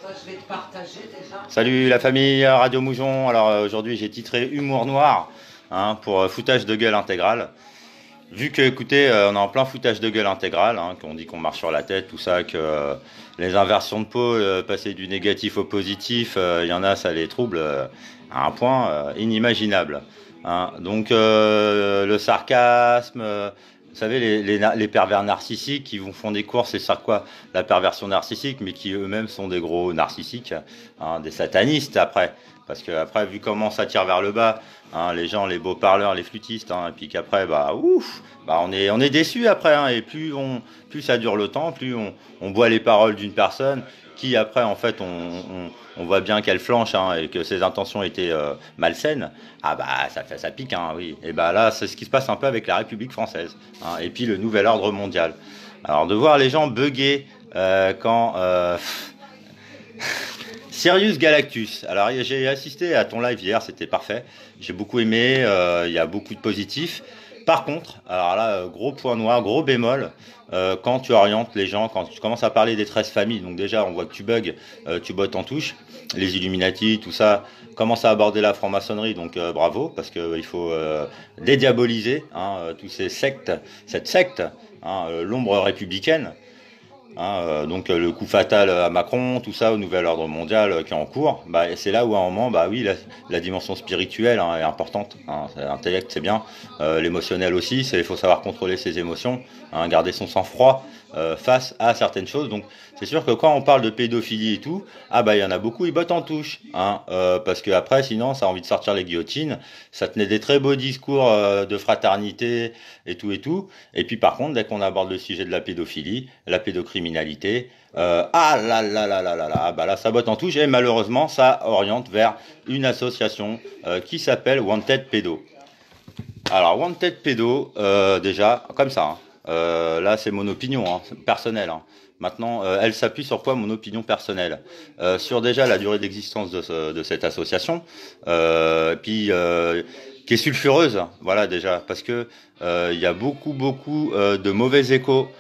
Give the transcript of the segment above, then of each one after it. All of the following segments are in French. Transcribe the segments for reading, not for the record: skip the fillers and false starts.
Attends, je vais te partager déjà. Salut la famille Radio Moujon. Alors aujourd'hui j'ai titré Humour noir pour foutage de gueule intégral. Vu que écoutez, on est en plein foutage de gueule intégral, qu'on dit qu'on marche sur la tête, tout ça, que les inversions de pôle, passer du négatif au positif, il y en a, ça les trouble à un point inimaginable. Donc le sarcasme, vous savez, les pervers narcissiques qui vont font des courses, c'est ça quoi, la perversion narcissique, mais qui eux-mêmes sont des gros narcissiques, des satanistes après. Parce que après, vu comment ça tire vers le bas, les gens, les beaux parleurs, les flûtistes, et puis qu'après, on est déçus après, et plus ça dure le temps, plus on boit les paroles d'une personne qui après, en fait, on voit bien qu'elle flanche, et que ses intentions étaient malsaines. Ah bah, ça pique, oui. Et bah là, c'est ce qui se passe un peu avec la République française, et puis le nouvel ordre mondial. Alors de voir les gens bugger quand Sirius Galactus. Alors j'ai assisté à ton live hier, c'était parfait. J'ai beaucoup aimé, il y a beaucoup de positifs. Par contre, alors là, gros point noir, gros bémol, quand tu orientes les gens, quand tu commences à parler des 13 familles, donc déjà on voit que tu bugs, tu bottes en touche, les Illuminati, tout ça, commence à aborder la franc-maçonnerie, donc bravo, parce qu'il faut dédiaboliser tous ces sectes, cette secte, l'ombre républicaine. Donc le coup fatal à Macron, tout ça, au nouvel ordre mondial qui est en cours, c'est là où à un moment, oui, la dimension spirituelle est importante. L'intellect c'est bien, l'émotionnel aussi, il faut savoir contrôler ses émotions, garder son sang-froid face à certaines choses. Donc c'est sûr que quand on parle de pédophilie et tout, il y en a beaucoup, ils bottent en touche, parce que après sinon ça a envie de sortir les guillotines. Ça tenait des très beaux discours de fraternité et tout. Et puis par contre, dès qu'on aborde le sujet de la pédophilie, la pédocriminalité, là ça botte en touche et malheureusement ça oriente vers une association qui s'appelle Wanted Pédo. Alors Wanted Pédo, déjà comme ça, là c'est mon opinion personnelle. Maintenant, elle s'appuie sur quoi mon opinion personnelle? Sur déjà la durée d'existence de cette association, puis qui est sulfureuse, voilà déjà, parce que il y a beaucoup de mauvais échos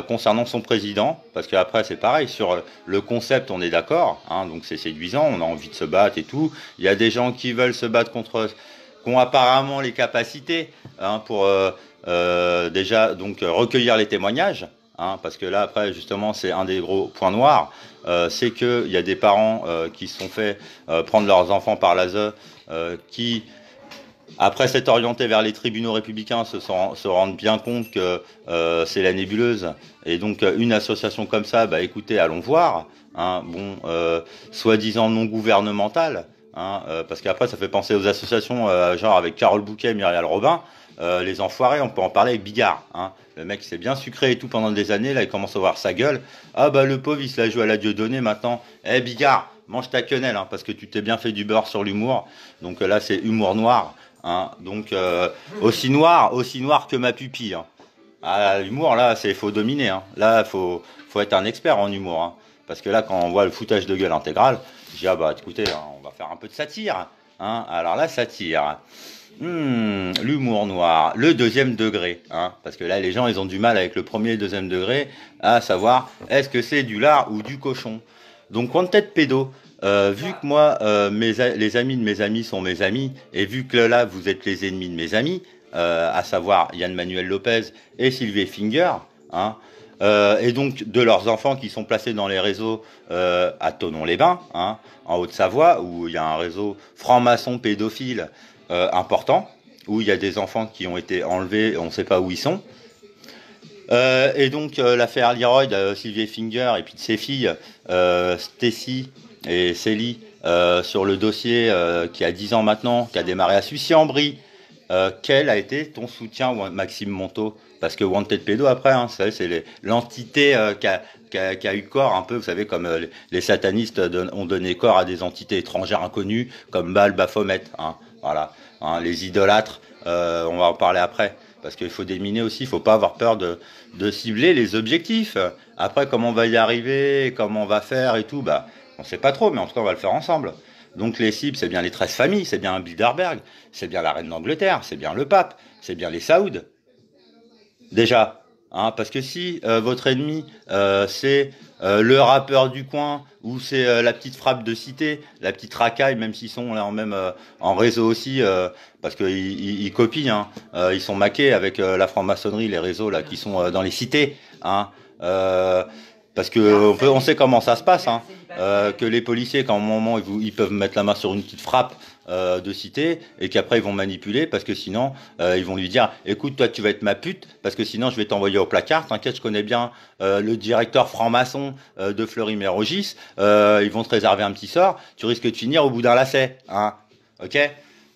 concernant son président, parce qu'après c'est pareil, sur le concept on est d'accord, donc c'est séduisant, on a envie de se battre et tout. Il y a des gens qui veulent se battre contre, qui ont apparemment les capacités pour déjà donc recueillir les témoignages. Parce que là après justement c'est un des gros points noirs, c'est qu'il y a des parents qui se sont fait prendre leurs enfants par l'ASE, qui après s'être orientés vers les tribunaux républicains se rendent bien compte que c'est la nébuleuse, et donc une association comme ça, écoutez, allons voir, soi-disant non gouvernementale, parce qu'après ça fait penser aux associations genre avec Carole Bouquet, Muriel Robin, les enfoirés, on peut en parler avec Bigard, le mec s'est bien sucré et tout pendant des années, là il commence à voir sa gueule, le pauvre il se la joue à la Dieudonné maintenant, Bigard, mange ta quenelle, parce que tu t'es bien fait du beurre sur l'humour, donc là c'est humour noir, donc aussi noir que ma pupille, l'humour là c'est faut dominer, là faut être un expert en humour, parce que là quand on voit le foutage de gueule intégral, je dis écoutez, on va faire un peu de satire, alors la satire, l'humour noir, le deuxième degré, parce que là les gens ils ont du mal avec le premier et le deuxième degré, à savoir est-ce que c'est du lard ou du cochon. Donc Wanted Pédo, vu que moi les amis de mes amis sont mes amis, et vu que là vous êtes les ennemis de mes amis, à savoir Yann Manuel Lopez et Sylvie Finger, et donc de leurs enfants qui sont placés dans les réseaux à Thonon-les-Bains, en Haute-Savoie, où il y a un réseau franc-maçon pédophile important, où il y a des enfants qui ont été enlevés, on ne sait pas où ils sont. Et donc l'affaire Leroy, Sylvie Finger et puis de ses filles, Stacy et Célie, sur le dossier qui a 10 ans maintenant, qui a démarré à Sucy-en-Brie. Quel a été ton soutien, Maxime Monteau? Parce que Wanted Pédo, après, c'est l'entité qui a eu corps, un peu, vous savez, comme les satanistes ont donné corps à des entités étrangères inconnues, comme Baal, Baphomet, voilà, les idolâtres, on va en parler après, parce qu'il faut déminer aussi, il ne faut pas avoir peur de cibler les objectifs. Après, comment on va y arriver, comment on va faire et tout, on ne sait pas trop, mais en tout cas, on va le faire ensemble. Donc les cibles, c'est bien les 13 familles, c'est bien Bilderberg, c'est bien la reine d'Angleterre, c'est bien le pape, c'est bien les Saouds. Déjà, Hein, parce que si votre ennemi c'est le rappeur du coin ou c'est la petite frappe de cité, la petite racaille, même s'ils sont là même en réseau aussi, parce qu'ils ils copient, hein, ils sont maqués avec la franc-maçonnerie, les réseaux là qui sont dans les cités, hein, parce que on sait comment ça se passe, hein, que les policiers, quand au moment ils peuvent mettre la main sur une petite frappe de cité et qu'après ils vont manipuler parce que sinon ils vont lui dire écoute toi tu vas être ma pute parce que sinon je vais t'envoyer au placard, t'inquiète je connais bien le directeur franc-maçon de Fleury-Mérogis, ils vont te réserver un petit sort, tu risques de finir au bout d'un lacet, hein, ok.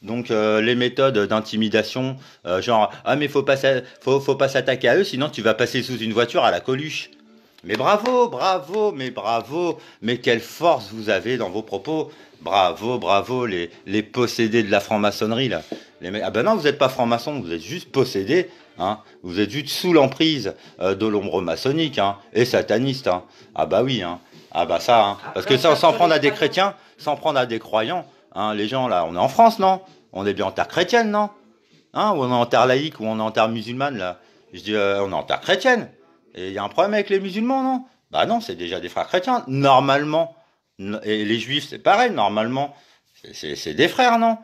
Donc les méthodes d'intimidation, genre ah mais faut pas s'attaquer à eux sinon tu vas passer sous une voiture à la Coluche. Mais bravo, bravo, mais bravo, mais quelle force vous avez dans vos propos. Bravo, bravo, les possédés de la franc-maçonnerie, là. Ah ben non, vous n'êtes pas franc-maçon, vous êtes juste possédés, hein. Vous êtes juste sous l'emprise de l'ombre maçonnique, hein, et sataniste, hein. Ah bah oui, hein. Ah bah ça, hein. Parce que ça, sans prendre à des chrétiens, sans prendre à des croyants, hein, les gens, là, on est en France, non? On est bien en terre chrétienne, non? Hein, ou on est en terre laïque, ou on est en terre musulmane, là. Je dis, on est en terre chrétienne. Et il y a un problème avec les musulmans, non? Bah non, c'est déjà des frères chrétiens, normalement. Et les juifs, c'est pareil, normalement. C'est des frères, non?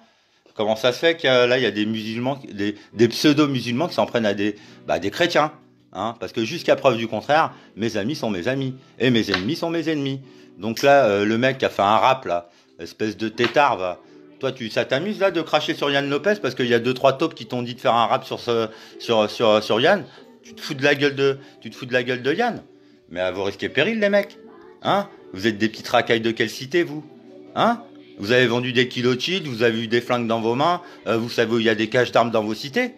Comment ça se fait que là, il y a des musulmans, des pseudo-musulmans qui s'en prennent à des chrétiens, hein? Parce que jusqu'à preuve du contraire, mes amis sont mes amis. Et mes ennemis sont mes ennemis. Donc là, le mec qui a fait un rap, là, espèce de tétard, va. Toi, ça t'amuse là de cracher sur Yann Lopez parce qu'il y a deux trois taupes qui t'ont dit de faire un rap sur Yann. Tu te fous de la gueule de Yann. Mais à vos risques et périls, les mecs. Hein? Vous êtes des petites racailles de quelle cité, vous? Hein? Vous avez vendu des kilos de shit, vous avez eu des flingues dans vos mains, vous savez où il y a des caches d'armes dans vos cités?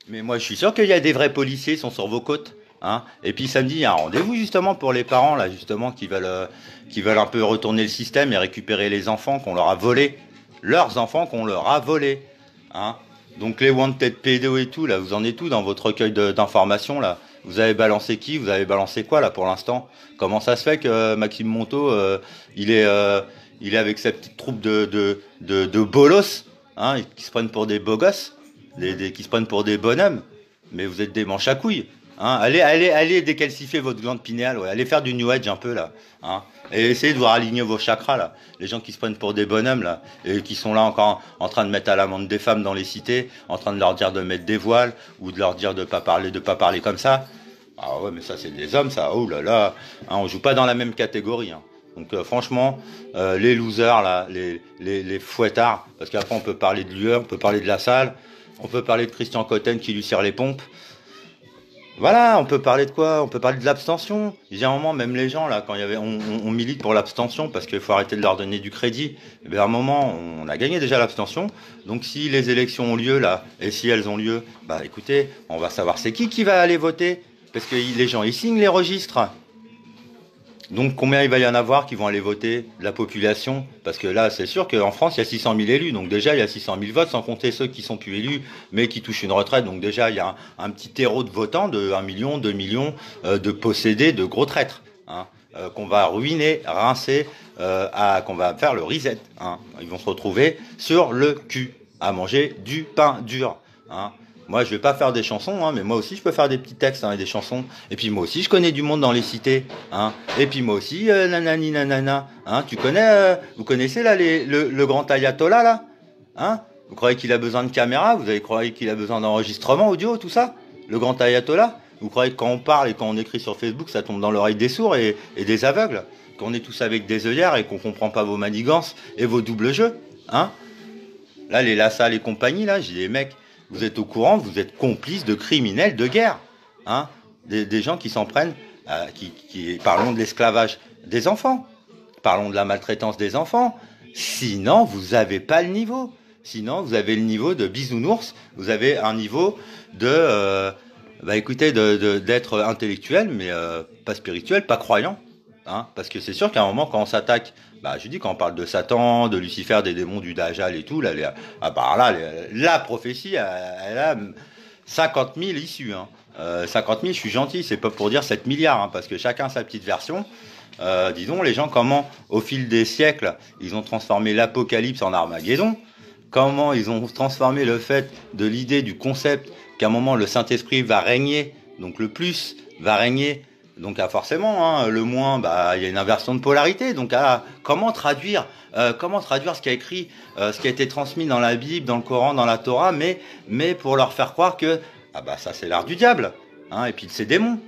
Mais moi, je suis sûr qu'il y a des vrais policiers qui sont sur vos côtes. Hein? Et puis samedi, il y a un rendez-vous justement pour les parents, là, justement, qui veulent un peu retourner le système et récupérer les enfants qu'on leur a volés. Leurs enfants qu'on leur a volés. Hein? Donc les wanted pédos et tout, là, vous en êtes tout dans votre recueil d'informations, là? Vous avez balancé qui? Vous avez balancé quoi, là, pour l'instant? Comment ça se fait que Maxime Montaut, il est avec sa petite troupe de bolos, hein, qui se prennent pour des beaux gosses, qui se prennent pour des bonhommes? Mais vous êtes des manches à couilles. Hein, allez décalcifier votre glande pinéale, ouais. Allez faire du New Age un peu, là. Hein, et essayez de voir aligner vos chakras, là. Les gens qui se prennent pour des bonhommes, là, et qui sont là encore en train de mettre à l'amende des femmes dans les cités, en train de leur dire de mettre des voiles, ou de leur dire de pas parler comme ça. Ah ouais, mais ça, c'est des hommes, ça. Oh là là. Hein, on joue pas dans la même catégorie. Hein. Donc franchement, les losers, là, les fouettards, parce qu'après, on peut parler de Lueur, on peut parler de la salle, on peut parler de Christian Cotten qui lui serre les pompes. Voilà, on peut parler de quoi? On peut parler de l'abstention. Il y a un moment, même les gens, là, quand on milite pour l'abstention, parce qu'il faut arrêter de leur donner du crédit, et bien à un moment, on a gagné déjà l'abstention. Donc si les élections ont lieu, là, et si elles ont lieu, bah écoutez, on va savoir c'est qui va aller voter. Parce que les gens, ils signent les registres. Donc combien il va y en avoir qui vont aller voter de la population? Parce que là, c'est sûr qu'en France, il y a 600 000 élus. Donc déjà, il y a 600 000 votes, sans compter ceux qui sont plus élus, mais qui touchent une retraite. Donc déjà, il y a un petit terreau de votants de 1 million, 2 millions de possédés, de gros traîtres. Hein, qu'on va ruiner, rincer, qu'on va faire le reset. Hein. Ils vont se retrouver sur le cul, à manger du pain dur. Hein. Moi, je vais pas faire des chansons, hein, mais moi aussi, je peux faire des petits textes, hein, et des chansons. Et puis moi aussi, je connais du monde dans les cités, hein. Et puis moi aussi, nanani nanana, hein. Vous connaissez là le grand ayatollah là, hein? Vous croyez qu'il a besoin de caméra? Vous croyez qu'il a besoin d'enregistrement audio, tout ça? Le grand ayatollah? Vous croyez que quand on parle et quand on écrit sur Facebook, ça tombe dans l'oreille des sourds et des aveugles? Qu'on est tous avec des œillères et qu'on comprend pas vos manigances et vos doubles jeux, hein? Là, les Lassalle et compagnie, là, j'ai des mecs. Vous êtes au courant, vous êtes complices de criminels de guerre. Hein, des gens qui s'en prennent, parlons de l'esclavage des enfants, parlons de la maltraitance des enfants. Sinon, vous n'avez pas le niveau. Sinon, vous avez le niveau de bisounours, vous avez un niveau écoutez, d'être intellectuel, mais pas spirituel, pas croyant. Hein, parce que c'est sûr qu'à un moment, quand on s'attaque, je dis quand on parle de Satan, de Lucifer, des démons du Dajjal et tout, là, la prophétie, elle a 50 000 issues. Hein. 50 000, je suis gentil, c'est pas pour dire 7 milliards, hein, parce que chacun sa petite version. Disons, les gens, comment, au fil des siècles, ils ont transformé l'Apocalypse en Armageddon. comment ils ont transformé le fait de l'idée, du concept, qu'à un moment le Saint-Esprit va régner, donc le plus va régner, donc forcément, hein, le moins, il y a une inversion de polarité, donc comment traduire ce qui a écrit, ce qui a été transmis dans la Bible, dans le Coran, dans la Torah, mais pour leur faire croire que ça c'est l'art du diable, hein, et puis de ses démons.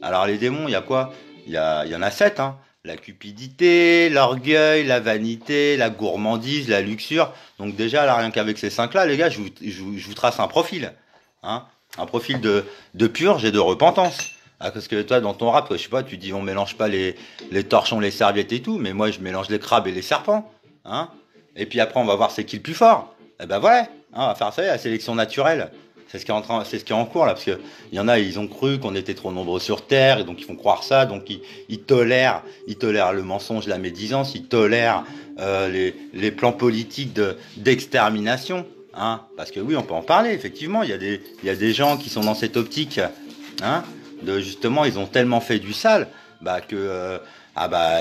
Alors les démons, il y a quoi? Il y en a 7, hein. La cupidité, l'orgueil, la vanité, la gourmandise, la luxure. Donc déjà, là, rien qu'avec ces 5-là, les gars, je vous trace un profil. Hein, un profil de purge et de repentance. Parce que toi, dans ton rap, je sais pas, tu dis on mélange pas les torchons, les serviettes et tout, mais moi, je mélange les crabes et les serpents. Hein, et puis après, on va voir c'est qui le plus fort. Et ben voilà, hein, on va faire ça, la sélection naturelle. C'est ce qui est en cours là, parce que il y en a, ils ont cru qu'on était trop nombreux sur Terre, et donc ils font croire ça, donc ils tolèrent le mensonge, la médisance, ils tolèrent les plans politiques d'extermination, hein, parce que oui, on peut en parler, effectivement, il y a des gens qui sont dans cette optique, hein, de justement, ils ont tellement fait du sale, que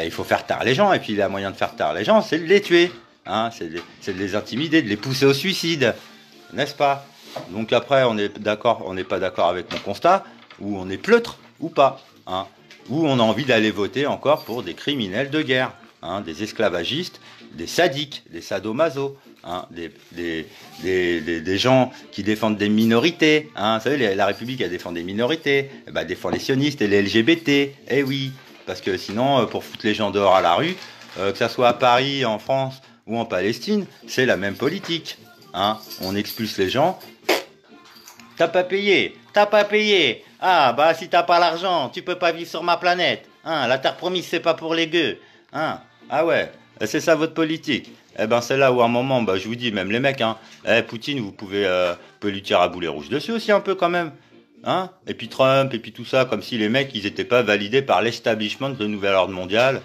il faut faire taire les gens, et puis le moyen de faire taire les gens, c'est de les tuer, hein, c'est de les intimider, de les pousser au suicide, n'est-ce pas? Donc après, on est d'accord, on n'est pas d'accord avec mon constat, ou on est pleutre, ou pas, hein, ou on a envie d'aller voter encore pour des criminels de guerre, hein, des esclavagistes, des sadiques, des sadomaso, hein, des gens qui défendent des minorités, hein, vous savez, la République, elle défend des minorités, elle défend les sionistes et les LGBT, eh oui, parce que sinon, pour foutre les gens dehors à la rue, que ça soit à Paris, en France ou en Palestine, c'est la même politique, hein, on expulse les gens. T'as pas payé. Si t'as pas l'argent, tu peux pas vivre sur ma planète. Hein, la terre promise, c'est pas pour les gueux. Hein, ah ouais, c'est ça votre politique. Eh ben c'est là où à un moment, je vous dis, même les mecs, hein, Poutine, vous pouvez lui tirer à boulet rouge dessus aussi un peu quand même. Hein, et puis Trump, et puis tout ça, comme si les mecs, ils étaient pas validés par l'establishment de nouvel ordre mondial.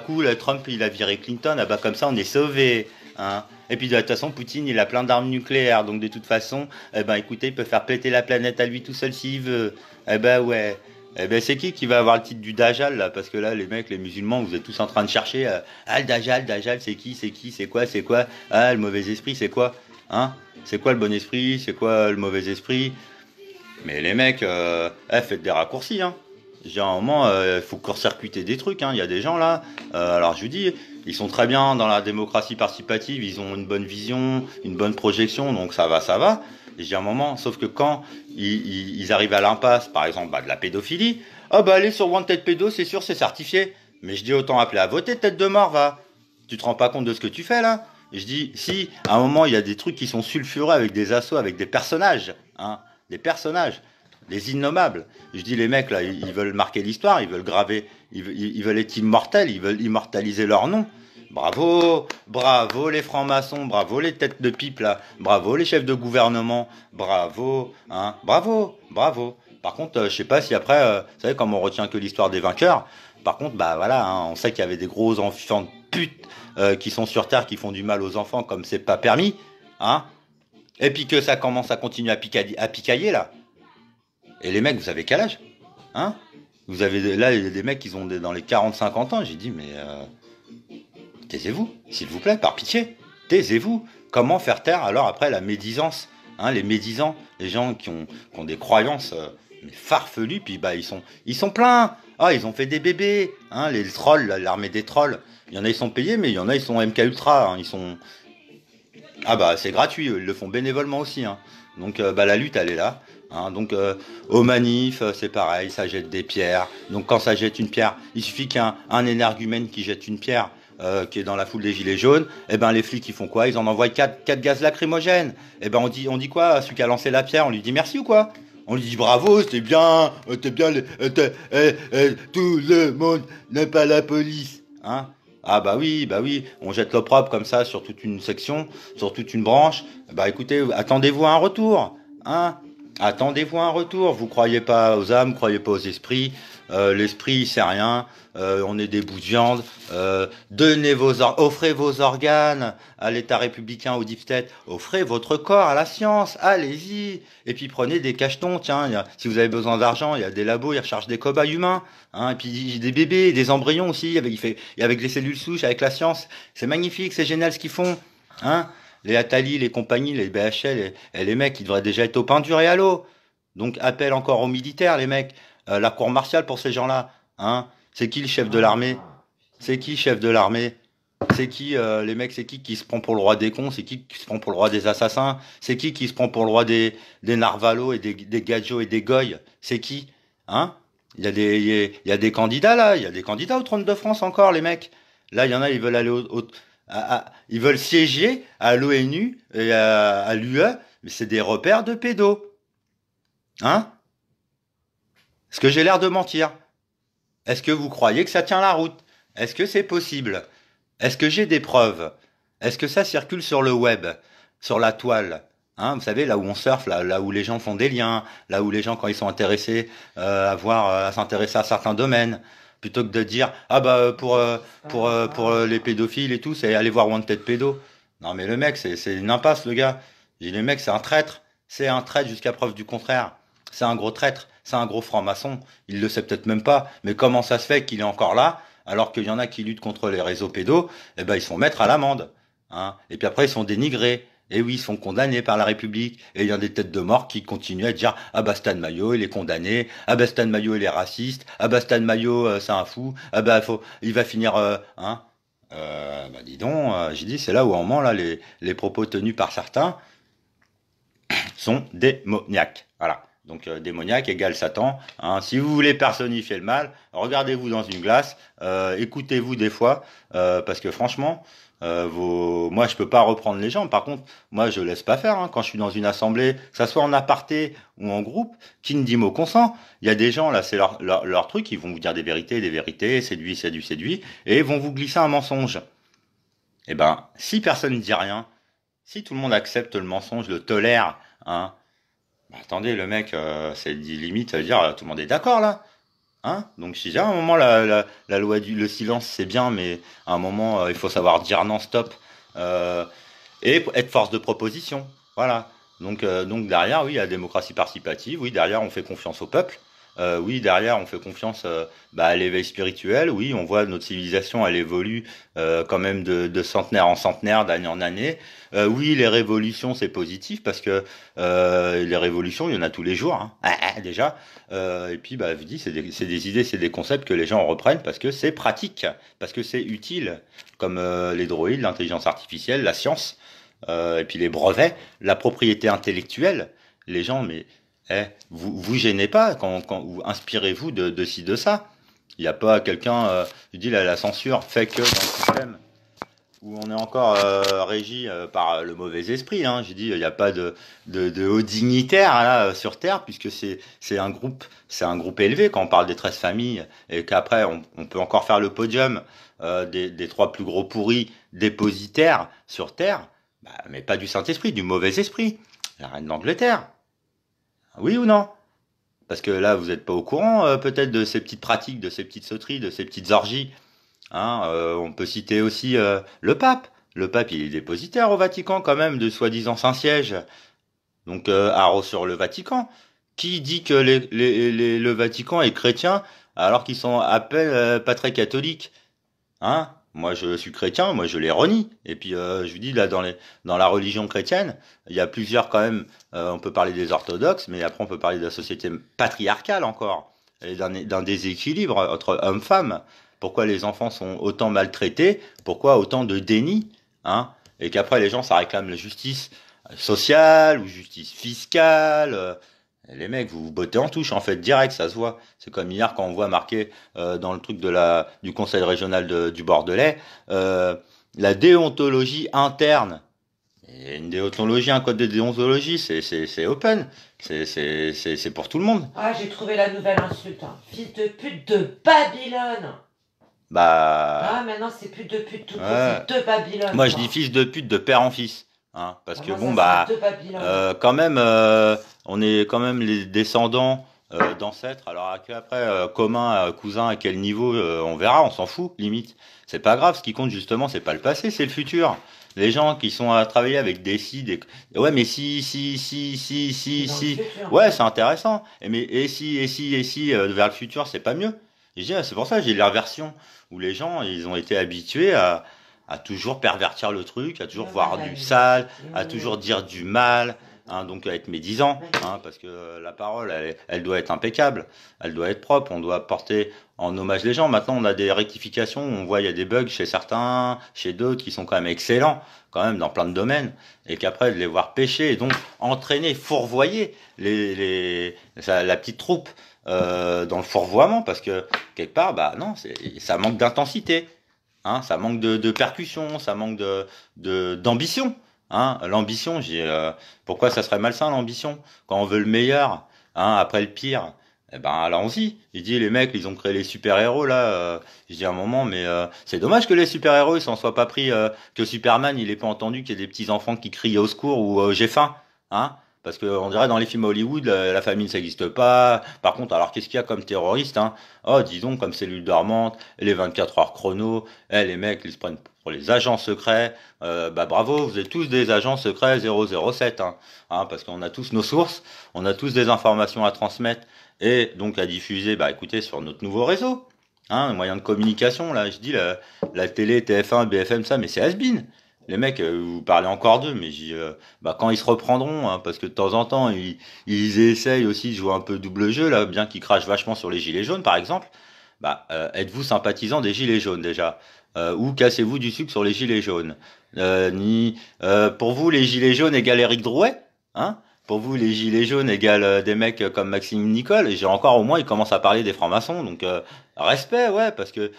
Cool, Trump, il a viré Clinton, comme ça, on est sauvés. Hein. Et puis de toute façon, Poutine, il a plein d'armes nucléaires, donc de toute façon, écoutez, il peut faire péter la planète à lui tout seul s'il veut. Ouais. C'est qui va avoir le titre du Dajjal là? Parce que là, les mecs, les musulmans, vous êtes tous en train de chercher. Le Dajjal, c'est qui, c'est quoi? Le mauvais esprit, c'est quoi? Hein? C'est quoi le bon esprit? C'est quoi le mauvais esprit? Mais les mecs, faites des raccourcis, hein. J'ai un moment, il faut court-circuiter des trucs, hein. Il y a des gens là, alors je vous dis, ils sont très bien dans la démocratie participative, ils ont une bonne vision, une bonne projection, donc ça va. Et j'ai un moment, sauf que quand ils arrivent à l'impasse, par exemple, de la pédophilie, allez sur Wanted Pédo, c'est sûr, c'est certifié. Mais je dis autant appeler à voter, tête de mort, va. Tu te rends pas compte de ce que tu fais là? Et je dis, si, à un moment, il y a des trucs qui sont sulfureux avec des assauts, avec des personnages, hein, des innommables. Je dis, les mecs, là, ils veulent marquer l'histoire, ils veulent graver, ils veulent être immortels, ils veulent immortaliser leur nom. Bravo les francs-maçons, bravo les têtes de pipe, là, bravo les chefs de gouvernement, bravo, hein, bravo. Par contre, je sais pas si après, vous savez, comme on retient que l'histoire des vainqueurs, par contre, hein, on sait qu'il y avait des gros enfants de pute qui sont sur Terre, qui font du mal aux enfants, comme c'est pas permis, hein, et puis que ça commence à continuer à picailler, là. Et les mecs, vous savez quel âge? Hein? Vous avez là des mecs qui ont dans les 40-50 ans. J'ai dit, mais taisez-vous, s'il vous plaît, par pitié. Taisez-vous. Comment faire taire alors après la médisance, hein, les médisants, les gens qui ont des croyances mais farfelues, puis ils sont pleins. Ils ont fait des bébés, hein, les trolls, l'armée des trolls. Il y en a, ils sont payés, mais il y en a, ils sont MK Ultra, hein, ils sont... c'est gratuit, ils le font bénévolement aussi, hein. Donc la lutte, elle est là. Hein, donc aux manifs, c'est pareil, ça jette des pierres. Donc quand ça jette une pierre, il suffit qu'il y ait un énergumène qui jette une pierre qui est dans la foule des gilets jaunes. Les flics ils font quoi? Ils en envoient 4 gaz lacrymogènes. On dit quoi? Celui qui a lancé la pierre, on lui dit merci ou quoi? On lui dit bravo, c'était bien, tout le monde n'est pas la police. Hein? Oui, on jette l'opprobre comme ça sur toute une section, sur toute une branche. Écoutez, attendez-vous à un retour. Hein? Attendez-vous un retour, vous croyez pas aux âmes, croyez pas aux esprits, l'esprit c'est rien, on est des bouts de viande, offrez vos organes à l'État républicain, au deep state, offrez votre corps à la science, allez-y, et puis prenez des cachetons, tiens, si vous avez besoin d'argent, il y a des labos, ils recherchent des cobayes humains, hein, et puis des bébés, des embryons aussi, avec les cellules souches, avec la science, c'est magnifique, c'est génial ce qu'ils font, hein. Les Attali, les compagnies, les BHL, et les mecs, ils devraient déjà être au pain dur et à l'eau. Donc, appel encore aux militaires, les mecs. La cour martiale pour ces gens-là. Hein? C'est qui le chef de l'armée? C'est qui chef de l'armée? C'est qui, les mecs, c'est qui se prend pour le roi des cons? C'est qui se prend pour le roi des assassins? C'est qui se prend pour le roi des narvalos et des gadjos et des goy? C'est qui? Hein? Il y a des candidats là, il y a des candidats au trône de France encore, les mecs. Là, il y en a, ils veulent aller ils veulent siéger à l'ONU et à l'UE, mais c'est des repères de pédos. Hein? Est-ce que j'ai l'air de mentir? Est-ce que vous croyez que ça tient la route? Est-ce que c'est possible? Est-ce que j'ai des preuves? Est-ce que ça circule sur le web, sur la toile? Hein, vous savez, là où on surfe, là où les gens font des liens, là où les gens, quand ils sont intéressés à s'intéresser à certains domaines, plutôt que de dire ah bah pour les pédophiles et tout, c'est aller voir Wanted Pédo. Non mais le mec, c'est une impasse le gars. J'ai dit le mec, c'est un traître jusqu'à preuve du contraire. C'est un gros traître, c'est un gros franc-maçon. Il le sait peut-être même pas, mais comment ça se fait qu'il est encore là alors qu'il y en a qui luttent contre les réseaux pédos? Eh ben ils sont mettre à l'amende. Hein. Et puis après ils sont dénigrés. Et oui, ils sont condamnés par la République. Et il y a des têtes de mort qui continuent à dire ah bah Stan Mayo il est condamné, ah bah Stan Mayo il est raciste, ah bah Stan Mayo c'est un fou, ah bah il va finir hein. Bah dis donc, j'ai dit c'est là où à un moment là les propos tenus par certains sont démoniaques. Voilà. Donc démoniaque égale Satan. Hein. Si vous voulez personnifier le mal, regardez-vous dans une glace, écoutez-vous des fois, parce que franchement, moi je peux pas reprendre les gens. Par contre, moi je laisse pas faire. Hein. Quand je suis dans une assemblée, que ça soit en aparté ou en groupe, qui ne dit mot consent. Il y a des gens là, c'est leur truc, ils vont vous dire des vérités, séduit, et ils vont vous glisser un mensonge. Eh ben, si personne ne dit rien, si tout le monde accepte le mensonge, le tolère, hein. Bah, attendez, le mec, c'est limite, ça veut dire tout le monde est d'accord là. Hein? Donc si à un moment la loi le silence c'est bien, mais à un moment il faut savoir dire non stop euh, et être force de proposition. Voilà. Donc derrière, oui, il y a la démocratie participative, oui, derrière on fait confiance au peuple. Oui, derrière, on fait confiance à l'éveil spirituel. Oui, on voit notre civilisation, elle évolue quand même de centenaire en centenaire, d'année en année. Oui, les révolutions, c'est positif parce que les révolutions, il y en a tous les jours, hein. Déjà. Et puis, bah, je dis, c'est des idées, c'est des concepts que les gens reprennent parce que c'est pratique, parce que c'est utile, comme les droïdes, l'intelligence artificielle, la science, et puis les brevets, la propriété intellectuelle. Les gens, mais vous gênez pas quand vous inspirez-vous de ci, de ça. Il n'y a pas quelqu'un, je dis la censure fait que dans le système où on est encore régi par le mauvais esprit. Hein. J'ai dit, il n'y a pas de haut dignitaire là sur Terre, puisque c'est un groupe élevé quand on parle des 13 familles, et qu'après on peut encore faire le podium des trois plus gros pourris dépositaires sur Terre, bah, mais pas du Saint-Esprit, du mauvais esprit. La reine d'Angleterre. Oui ou non? Parce que là, vous n'êtes pas au courant peut-être de ces petites pratiques, de ces petites sauteries, de ces petites orgies. Hein, on peut citer aussi le pape. Le pape, il est dépositaire au Vatican quand même de soi-disant Saint-Siège. Donc, haro sur le Vatican. Qui dit que le Vatican est chrétien alors qu'ils sont à peine pas très catholiques? Hein? Moi, je suis chrétien, moi, je les renie. Et puis, je vous dis, là, dans la religion chrétienne, il y a plusieurs quand même. On peut parler des orthodoxes, mais après, on peut parler de la société patriarcale encore, et d'un déséquilibre entre hommes-femmes. Pourquoi les enfants sont autant maltraités? Pourquoi autant de déni? Hein? Et qu'après, les gens, ça réclame la justice sociale ou justice fiscale. Les mecs, vous vous bottez en touche, en fait, direct, ça se voit. C'est comme hier quand on voit marqué dans le truc du conseil régional du Bordelais, la déontologie interne. Et une déontologie, un code de déontologie, c'est open. C'est pour tout le monde. Ah, j'ai trouvé la nouvelle insulte. Hein. Fils de pute de Babylone. Bah. Ah, maintenant c'est pute de pute tout court, Ouais. c'est de Babylone. Moi, je dis fils de pute de père en fils. Hein, parce que moi, bon, ça, bah, c'est de Babylone. quand même, on est quand même les descendants d'ancêtres. Alors qu'après, commun, cousin, à quel niveau, on verra, on s'en fout, limite. C'est pas grave, ce qui compte justement, c'est pas le passé, c'est le futur. Les gens qui sont à travailler avec des si, ouais, mais si. Ouais, c'est intéressant. Et si, vers le futur, c'est pas mieux. Je dis, c'est pour ça que j'ai l'inversion, où les gens, ils ont été habitués à toujours pervertir le truc, à toujours Ouais, voir voilà, du sale, à ouais. toujours dire du mal, hein, donc à être médisant, hein, parce que la parole, elle doit être impeccable, elle doit être propre, on doit porter en hommage les gens. Maintenant, on a des rectifications, on voit il y a des bugs chez certains, chez d'autres qui sont quand même excellents, quand même dans plein de domaines, et qu'après de les voir pêcher, et donc entraîner, fourvoyer la petite troupe dans le fourvoiement, parce que quelque part, bah non, ça manque d'intensité. Hein, ça manque de percussion, ça manque d'ambition. Hein. L'ambition, pourquoi ça serait malsain l'ambition? Quand on veut le meilleur, hein, après le pire, eh ben allons-y. Je dis les mecs, ils ont créé les super-héros là. Je dis à un moment, mais c'est dommage que les super-héros ils s'en soient pas pris, que Superman il ait pas entendu qu'il y ait des petits enfants qui crient au secours ou j'ai faim. Hein. Parce que on dirait dans les films Hollywood, la famine ça n'existe pas. Par contre, alors qu'est-ce qu'il y a comme terroriste, hein? Oh, disons comme cellule dormante, les 24 heures chrono. Les mecs, ils se prennent pour les agents secrets. Bah bravo, vous êtes tous des agents secrets 007, hein. Hein, parce qu'on a tous nos sources, on a tous des informations à transmettre et donc à diffuser. Bah écoutez, sur notre nouveau réseau, hein, moyen de communication. Là, je dis la télé, TF1, BFM, ça, mais c'est has-been. Les mecs, vous parlez encore d'eux, mais bah, quand ils se reprendront, hein, parce que de temps en temps, ils essayent aussi de jouer un peu double jeu, là, bien qu'ils crachent vachement sur les gilets jaunes, par exemple. Bah, êtes-vous sympathisant des gilets jaunes déjà? Ou cassez-vous du sucre sur les gilets jaunes? Pour vous, les gilets jaunes égale Éric Drouet? Hein? Pour vous, les gilets jaunes égale des mecs comme Maxime Nicole? Et j'ai encore au moins, ils commencent à parler des francs-maçons, donc respect, ouais, parce que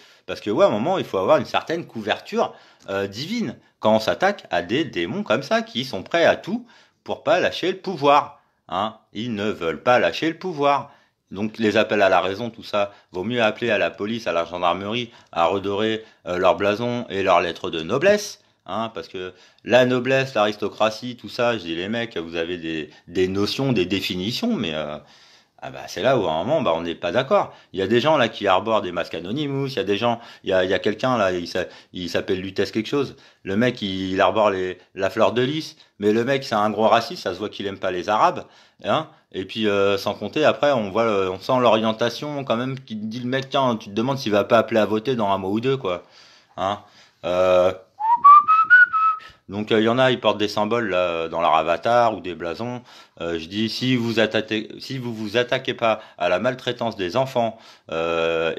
ouais, à un moment, il faut avoir une certaine couverture divine quand on s'attaque à des démons comme ça qui sont prêts à tout pour pas lâcher le pouvoir. Hein? Ils ne veulent pas lâcher le pouvoir. Donc les appels à la raison, tout ça, vaut mieux appeler à la police, à la gendarmerie, à redorer leur blason et leurs lettres de noblesse. Hein, parce que la noblesse, l'aristocratie, tout ça, je dis les mecs, vous avez des notions, des définitions, mais ah bah c'est là où à un moment bah on n'est pas d'accord. Il y a des gens là qui arborent des masques Anonymous, il y a des gens, il y a quelqu'un là, il s'appelle Lutèce quelque chose. Le mec il arbore la fleur de lys, mais le mec c'est un gros raciste, ça se voit qu'il aime pas les Arabes, hein. Et puis sans compter après on voit on sent l'orientation quand même qui dit le mec tiens tu te demandes s'il va pas appeler à voter dans un mois ou deux quoi. Hein. Euh, donc il y en a, ils portent des symboles là, dans leur avatar ou des blasons. Je dis si vous vous attaquez pas à la maltraitance des enfants et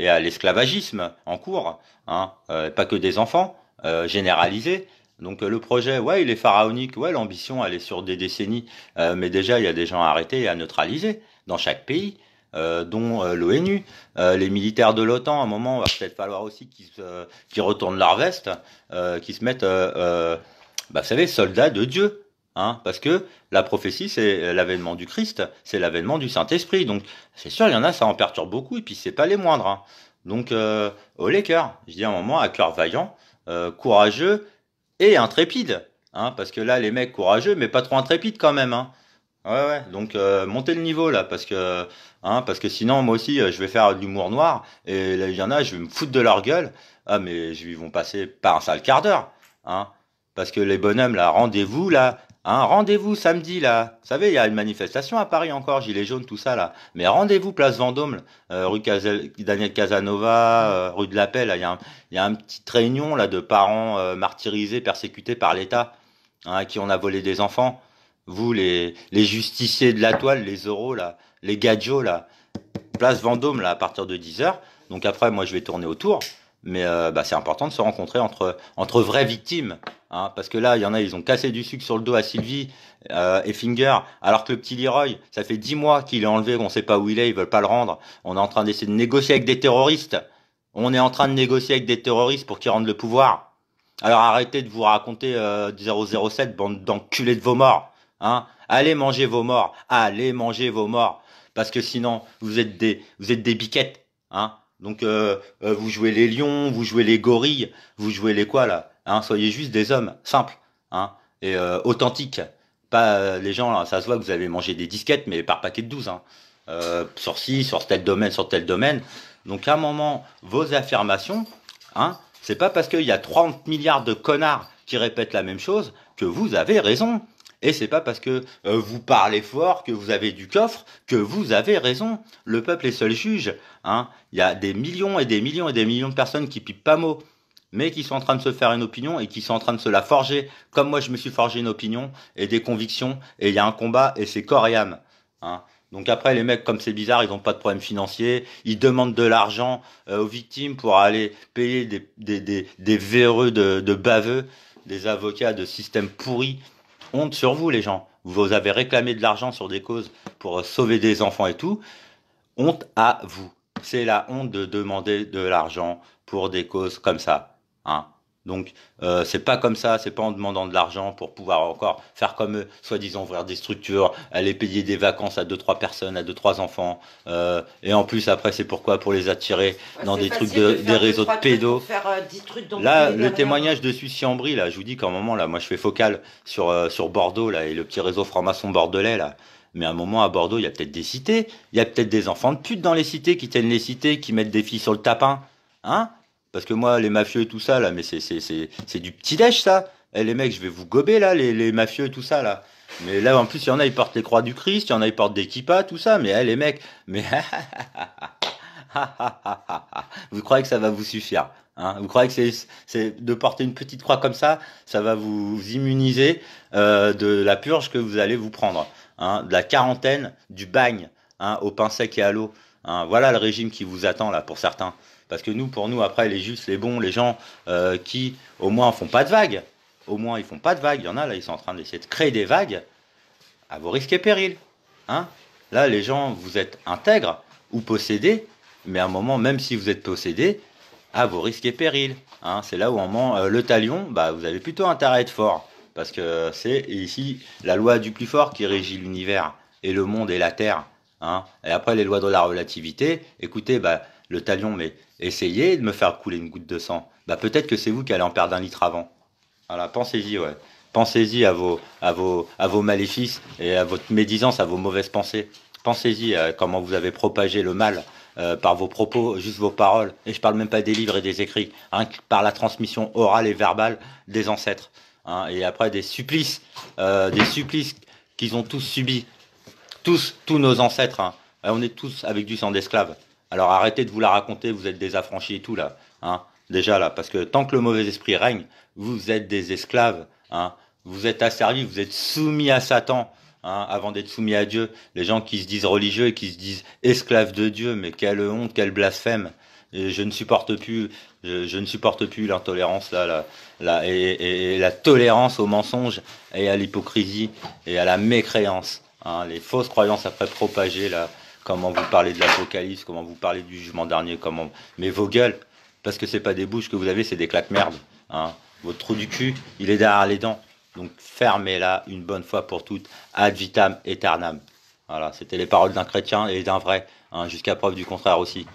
à l'esclavagisme en cours, hein, pas que des enfants, généralisé. Donc le projet, ouais, il est pharaonique, ouais, l'ambition, elle est sur des décennies, mais déjà il y a des gens à arrêter et à neutraliser dans chaque pays. Dont l'ONU, les militaires de l'OTAN, à un moment, va peut-être falloir aussi qu'ils retournent leur veste, qu'ils se mettent bah, vous savez, soldat de Dieu. Hein, parce que la prophétie, c'est l'avènement du Christ, c'est l'avènement du Saint-Esprit. Donc, c'est sûr, il y en a, ça en perturbe beaucoup, et puis c'est pas les moindres. Hein. Donc, au les cœurs, je dis à un moment, à cœur vaillant, courageux et intrépide. Hein, parce que là, les mecs courageux, mais pas trop intrépides quand même. Hein. Ouais, ouais. Donc, montez le niveau là, parce que sinon, moi aussi, je vais faire de l'humour noir, et là, il y en a, je vais me foutre de leur gueule. Ah, mais ils vont passer par un sale quart d'heure. Hein. Parce que les bonhommes, là, rendez-vous, là. Hein, rendez-vous samedi, là. Vous savez, il y a une manifestation à Paris encore, Gilets jaunes, tout ça, là. Mais rendez-vous, place Vendôme, Daniel Casanova, rue de la Paix, là. Il y a une petite réunion, là, de parents martyrisés, persécutés par l'État, hein, à qui on a volé des enfants. Vous, les justiciers de la toile, les euros, là, les gadgets, là. Place Vendôme, là, à partir de 10 heures. Donc après, moi, je vais tourner autour. Mais bah, c'est important de se rencontrer entre vraies victimes. Hein, parce que là, il y en a, ils ont cassé du sucre sur le dos à Sylvie et Finger, alors que le petit Leroy, ça fait 10 mois qu'il est enlevé, on sait pas où il est, ils veulent pas le rendre. On est en train d'essayer de négocier avec des terroristes. On est en train de négocier avec des terroristes pour qu'ils rendent le pouvoir. Alors arrêtez de vous raconter 007, bande d'enculés de vos morts. Hein. Allez manger vos morts. Allez manger vos morts. Parce que sinon, vous êtes des biquettes. Hein. Donc vous jouez les lions, vous jouez les gorilles, vous jouez les quoi là, hein, soyez juste des hommes simples, hein, et authentiques. Pas les gens là, ça se voit que vous avez mangé des disquettes, mais par paquet de 12 hein. Sur ci, sur tel domaine, sur tel domaine. Donc à un moment, vos affirmations, hein, c'est pas parce qu'il y a 30 milliards de connards qui répètent la même chose que vous avez raison. Et c'est pas parce que vous parlez fort, que vous avez du coffre, que vous avez raison. Le peuple est seul juge. Hein. Il y a des millions et des millions et des millions de personnes qui pipent pas mot. mais qui sont en train de se faire une opinion et qui sont en train de se la forger, comme moi je me suis forgé une opinion et des convictions, et il y a un combat, et c'est corps et âme. Hein. Donc après, les mecs, comme c'est bizarre, ils n'ont pas de problème financier, ils demandent de l'argent aux victimes pour aller payer des véreux de baveux, des avocats de système pourri. Honte sur vous, les gens. Vous avez réclamé de l'argent sur des causes pour sauver des enfants et tout. Honte à vous. C'est la honte de demander de l'argent pour des causes comme ça. Hein. Donc, c'est pas comme ça, c'est pas en demandant de l'argent pour pouvoir encore faire comme eux, soi-disant ouvrir des structures, aller payer des vacances à 2-3 personnes, à 2-3 enfants. Et en plus, après, c'est pourquoi? Pour les attirer dans des trucs des réseaux de pédos. Là, le témoignage de Sucy-en-Brie, là, je vous dis qu'à un moment, là, moi, je fais focal sur Bordeaux, là, et le petit réseau franc-maçon bordelais, là. Mais à un moment, à Bordeaux, il y a peut-être des cités. Il y a peut-être des enfants de pute dans les cités qui tiennent les cités, qui mettent des filles sur le tapin. Hein? Parce que moi, les mafieux et tout ça, là, mais c'est du petit-déj, ça. Eh, les mecs, je vais vous gober, là, les mafieux et tout ça, là. Mais là, en plus, il y en a, ils portent les croix du Christ, il y en a, ils portent des kippas, tout ça. Mais les mecs, mais... vous croyez que ça va vous suffire? Hein? Vous croyez que c'est de porter une petite croix comme ça va vous immuniser de la purge que vous allez vous prendre, hein? De la quarantaine, du bagne, hein, au pain sec et à l'eau. Hein? Voilà le régime qui vous attend là pour certains. Parce que nous, pour nous, après, les justes, les bons, les gens qui, au moins, font pas de vagues. Au moins, ils font pas de vagues. Il y en a là, ils sont en train d'essayer de créer des vagues à vos risques et périls. Hein? Là, les gens, vous êtes intègres ou possédés. Mais à un moment, même si vous êtes possédé, à vos risques et périls. Hein, c'est là où à un moment, le talion, bah, vous avez plutôt intérêt à être fort. Parce que c'est ici la loi du plus fort qui régit l'univers et le monde et la terre. Hein. Et après, les lois de la relativité, écoutez, bah, le talion, mais essayez de me faire couler une goutte de sang. Bah, peut-être que c'est vous qui allez en perdre 1 litre avant. Voilà, pensez-y, ouais. Pensez-y à vos maléfices et à votre médisance, à vos mauvaises pensées. Pensez-y à comment vous avez propagé le mal par vos propos, juste vos paroles. Et je parle même pas des livres et des écrits, hein, par la transmission orale et verbale des ancêtres. Hein, et après des supplices qu'ils ont tous subis. Tous nos ancêtres. Hein. On est tous avec du sang d'esclaves. Alors arrêtez de vous la raconter, vous êtes des affranchis et tout là. Hein. Déjà là, parce que tant que le mauvais esprit règne, vous êtes des esclaves. Hein. Vous êtes asservis, vous êtes soumis à Satan. Hein, avant d'être soumis à Dieu, les gens qui se disent religieux et qui se disent esclaves de Dieu, mais quelle honte, quel blasphème. Et je ne supporte plus, je ne supporte plus l'intolérance et la tolérance au mensonge et à l'hypocrisie et à la mécréance. Hein, les fausses croyances après propagées là, comment vous parlez de l'Apocalypse, comment vous parlez du jugement dernier, mais vos gueules, parce que c'est pas des bouches que vous avez, c'est des claques-merdes. Hein. Votre trou du cul, il est derrière les dents. Donc fermez-la une bonne fois pour toutes, ad vitam aeternam. Voilà, c'était les paroles d'un chrétien et d'un vrai, hein, jusqu'à preuve du contraire aussi.